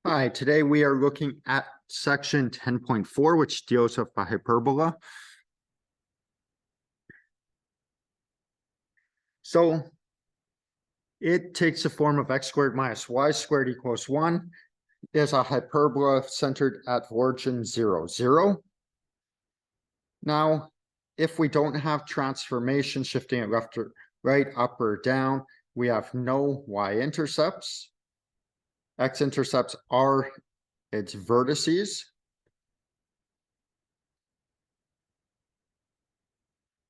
Hi, today we are looking at section 10.4, which deals with the hyperbola. So it takes the form of x squared minus y squared equals 1. There's a hyperbola centered at origin 0, 0. Now, if we don't have transformation shifting it left or right, up or down, we have no y-intercepts. X-intercepts are its vertices.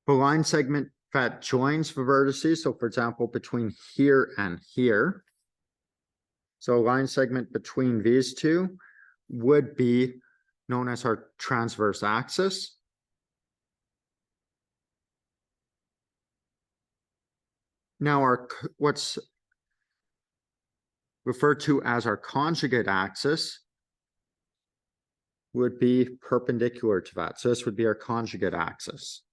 The line segment that joins the vertices, so for example, between here and here. So a line segment between these two would be known as our transverse axis. Now what's referred to as our conjugate axis would be perpendicular to that. So this would be our conjugate axis.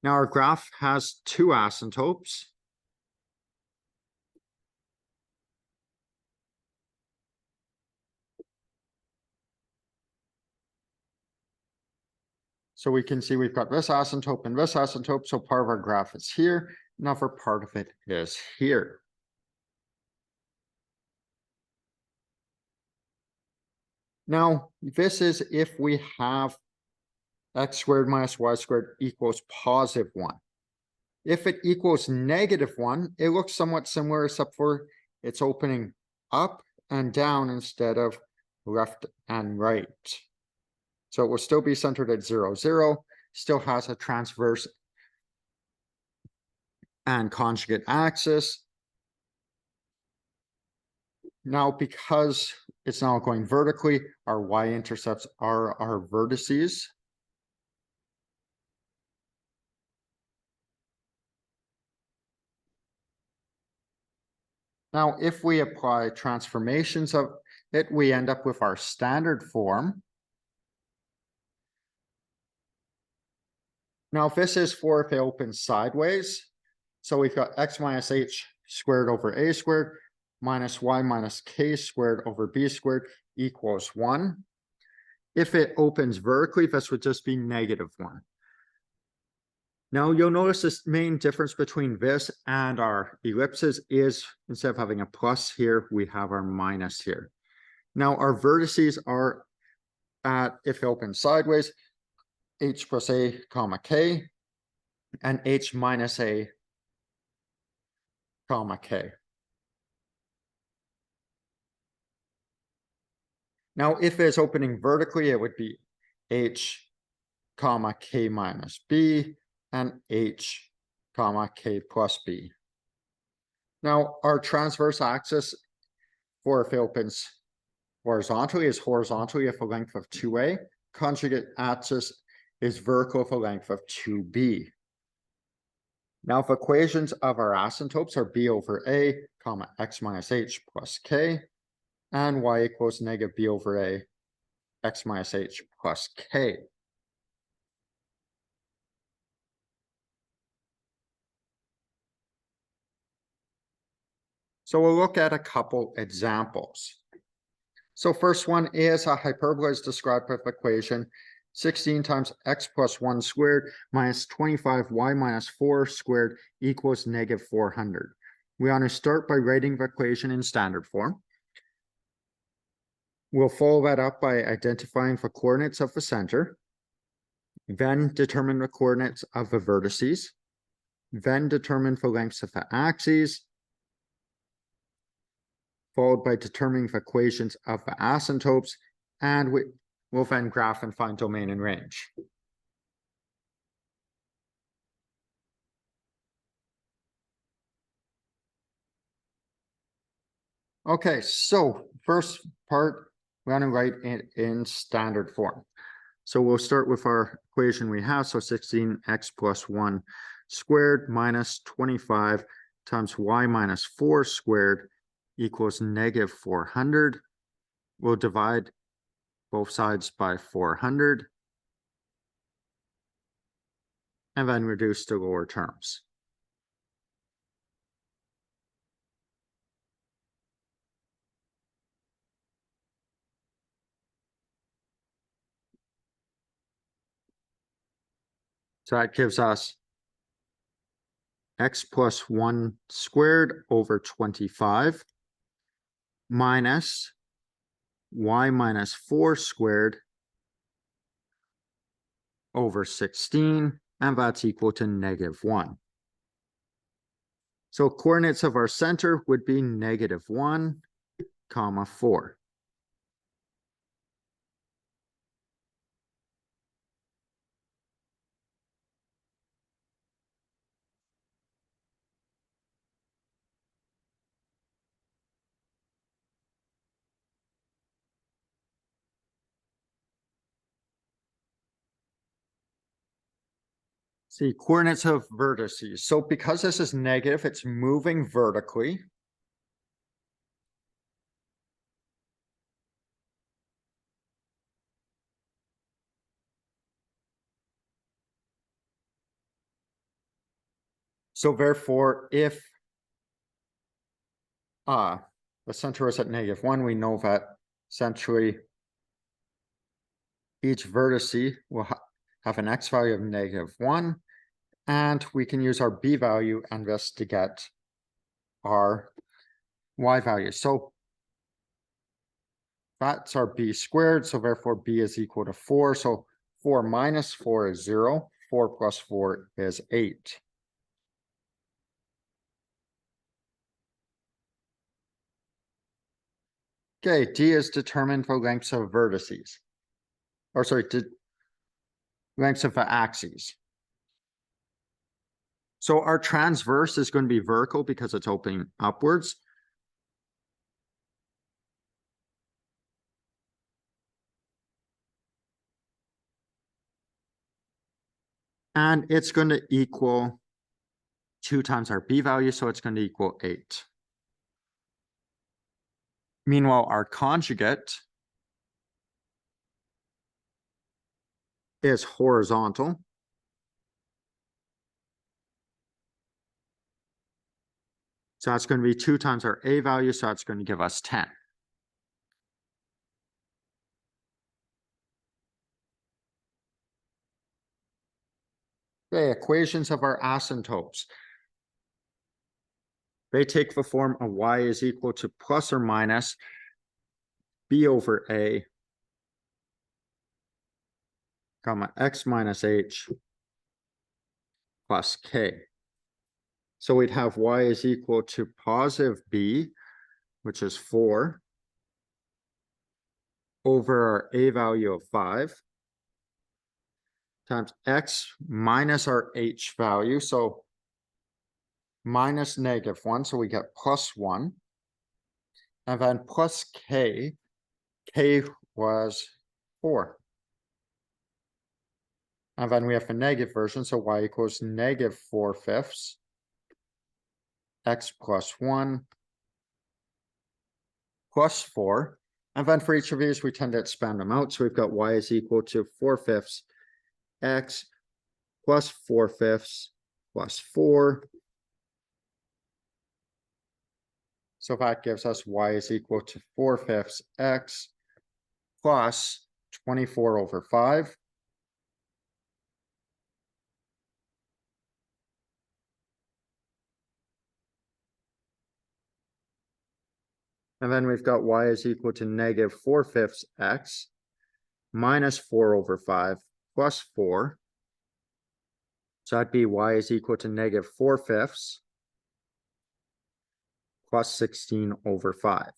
Now our graph has two asymptotes. So we can see we've got this asymptote and this asymptote. So part of our graph is here. Another part of it is here. Now, this is if we have x squared minus y squared equals positive 1. If it equals negative 1, it looks somewhat similar, except for it's opening up and down instead of left and right. So it will still be centered at 0, 0, still has a transverse and conjugate axis. Now, because it's now going vertically, our y-intercepts are our vertices. Now, if we apply transformations of it, we end up with our standard form. Now, if this is for if it opens sideways, so we've got x minus h squared over a squared minus y minus k squared over b squared equals 1. If it opens vertically, this would just be negative 1. Now, you'll notice this main difference between this and our ellipses is instead of having a plus here, we have our minus here. Now, our vertices are at, if it opens sideways, h plus a comma k and h minus a comma k. Now, if it's opening vertically, it would be h comma k minus b and h comma k plus b. Now, our transverse axis for if it opens horizontally is horizontally if a length of 2a. Conjugate axis is vertical if a length of 2b. Now, if equations of our asymptotes are b over a, comma x minus h plus k, and y equals negative b over a, x minus h plus k. So we'll look at a couple examples. So first one is a hyperbola is described with equation 16 times x plus 1 squared minus 25y minus 4 squared equals negative 400. We want to start by writing the equation in standard form. We'll follow that up by identifying the coordinates of the center, then determine the coordinates of the vertices, then determine the lengths of the axes, followed by determining the equations of the asymptotes, and we'll then graph and find domain and range. Okay, so first part, we're going to write it in standard form. So we'll start with our equation we have, so 16x plus 1 squared minus 25 times y minus 4 squared equals negative 400. We'll divide both sides by 400 and then reduce to lower terms. So that gives us x plus 1 squared over 25 minus y minus 4 squared over 16, and that's equal to -1. So coordinates of our center would be -1, comma 4. See, coordinates of vertices. So because this is negative, it's moving vertically. So therefore, if the center is at -1, we know that essentially each vertice will have an x value of -1, and we can use our b value and this to get our y value. So that's our b squared, so therefore b is equal to 4. So 4 minus 4 is 0. 4 plus 4 is 8. Okay, D is determined for lengths of vertices. Or sorry, lengths of the axes. So our transverse is going to be vertical because it's opening upwards. And it's going to equal 2 times our b value, so it's going to equal 8. Meanwhile, our conjugate is horizontal. So that's going to be 2 times our a value, so that's going to give us 10. Okay, equations of our asymptotes. They take the form of y is equal to plus or minus b over a, comma, x minus h plus k. So we'd have y is equal to positive b, which is 4, over our a value of 5, times x minus our h value, so minus -1, so we get +1, and then plus k, k was 4. And then we have a negative version, so y equals -4/5, x plus 1 plus 4. And then for each of these, we tend to expand them out. So we've got y is equal to 4/5 x plus 4/5 plus 4. So that gives us y is equal to 4/5 x plus 24 over 5. And then we've got y is equal to -4/5 x minus 4 over 5 plus 4. So that'd be y is equal to -4/5 plus 16 over 5.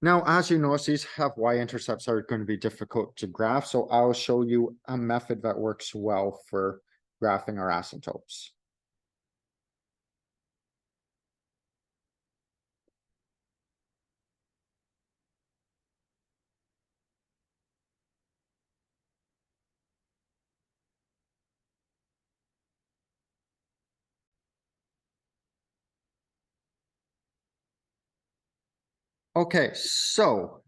Now, as you notice, these have y-intercepts that are going to be difficult to graph, so I'll show you a method that works well for graphing our asymptotes. Okay, so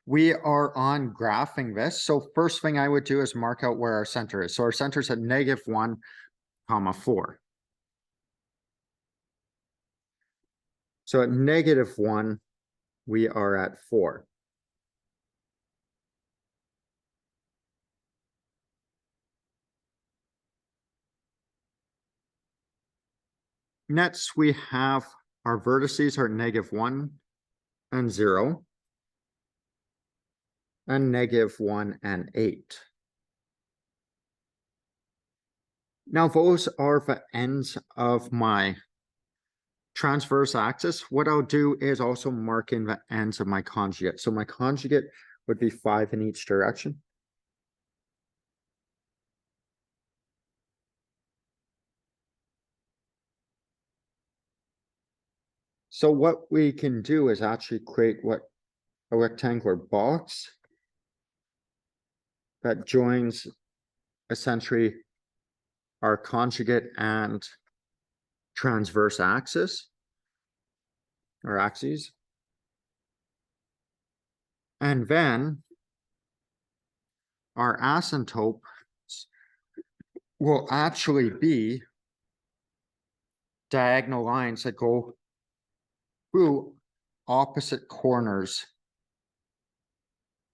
we are on graphing this. So first thing I would do is mark out where our center is. So our center is at -1, 4. So at -1, we are at 4. next we have our vertices are -1 and 0, and -1 and 8. Now those are the ends of my transverse axis. What I'll do is also mark in the ends of my conjugate. So my conjugate would be 5 in each direction. So what we can do is actually create a rectangular box that joins essentially our conjugate and transverse axis or axes. And then our asymptotes will actually be diagonal lines that go through opposite corners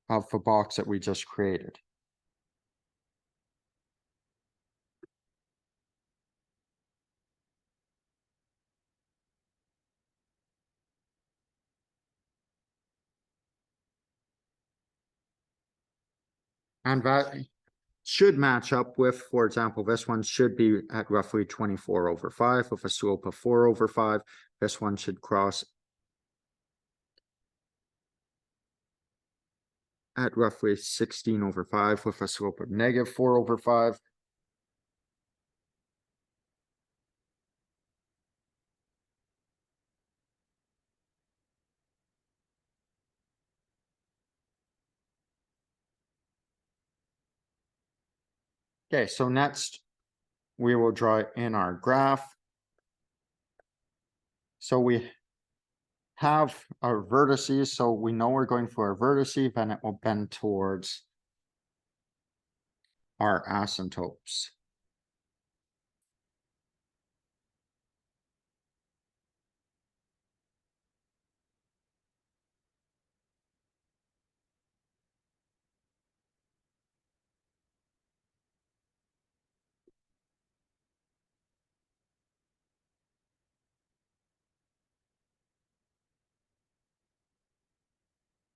of the box that we just created. And that should match up with, for example, this one should be at roughly 24/5 with a slope of 4/5. This one should cross at roughly 16/5 with a slope of -4/5. Okay, so next we will draw in our graph. So we have our vertices, so we know we're going for a vertice, then it will bend towards our asymptotes.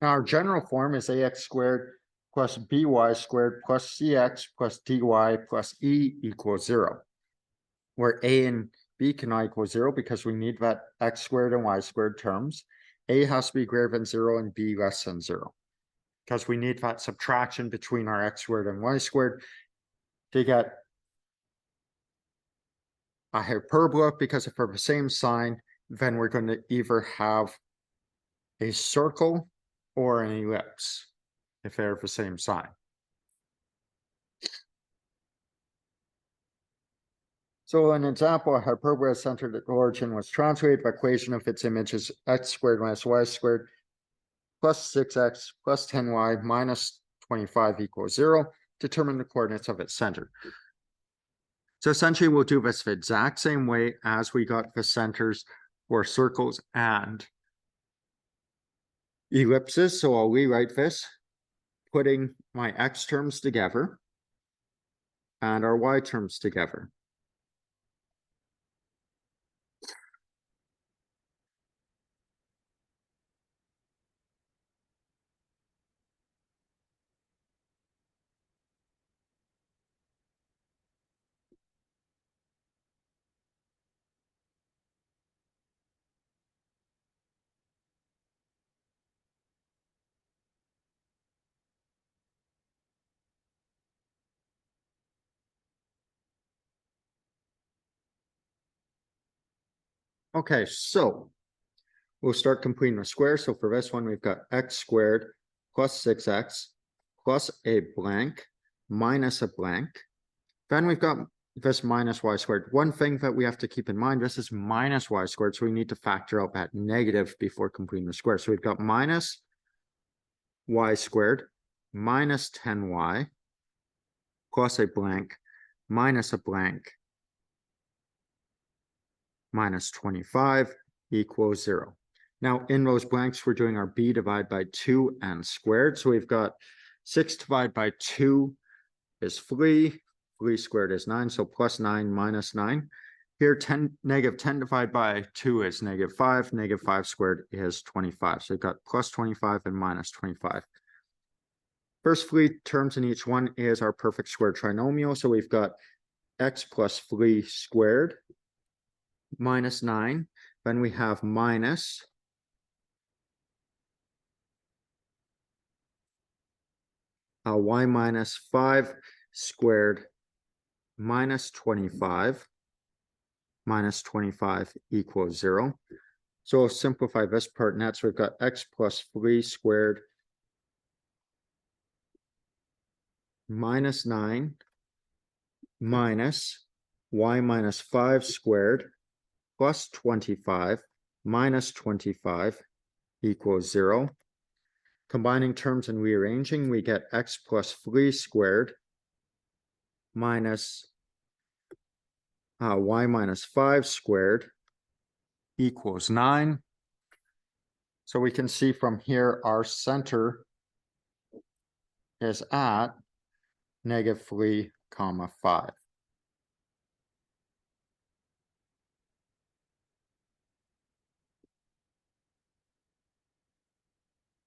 Now our general form is ax squared plus by squared plus cx plus dy plus e equals 0, where a and b cannot equal 0 because we need that x squared and y squared terms. A has to be greater than 0 and b less than 0, because we need that subtraction between our x squared and y squared to get a hyperbola, because if they're the same sign, then we're going to either have a circle or an ellipse if they're the same sign. So an example, a hyperbola centered at origin was translated. The equation of its image is x squared minus y squared plus 6x plus 10y minus 25 equals 0. Determine the coordinates of its center. So essentially we'll do this the exact same way as we got the centers for circles and ellipses. So I'll rewrite this, putting my x terms together and our y terms together. Okay, so we'll start completing the square. So for this one, we've got x squared plus 6x plus a blank minus a blank. Then we've got this minus y squared. One thing that we have to keep in mind, this is minus y squared, so we need to factor out that negative before completing the square. So we've got minus y squared minus 10y plus a blank minus a blank minus 25 equals 0. Now in those blanks, we're doing our b divided by 2 and squared. So we've got 6 divided by 2 is 3. 3 squared is 9, so plus 9 minus 9. Here, negative 10 divided by 2 is -5. -5 squared is 25. So we've got plus 25 and minus 25. First three terms in each one is our perfect square trinomial. So we've got x plus 3 squared minus 9. Then we have minus y minus 5 squared minus 25 minus 25 equals 0. So we'll simplify this part next. We've got x plus 3 squared minus 9 minus y minus 5 squared plus 25 minus 25 equals 0. Combining terms and rearranging, we get x plus 3 squared minus y minus 5 squared equals 9. So we can see from here our center is at -3, 5.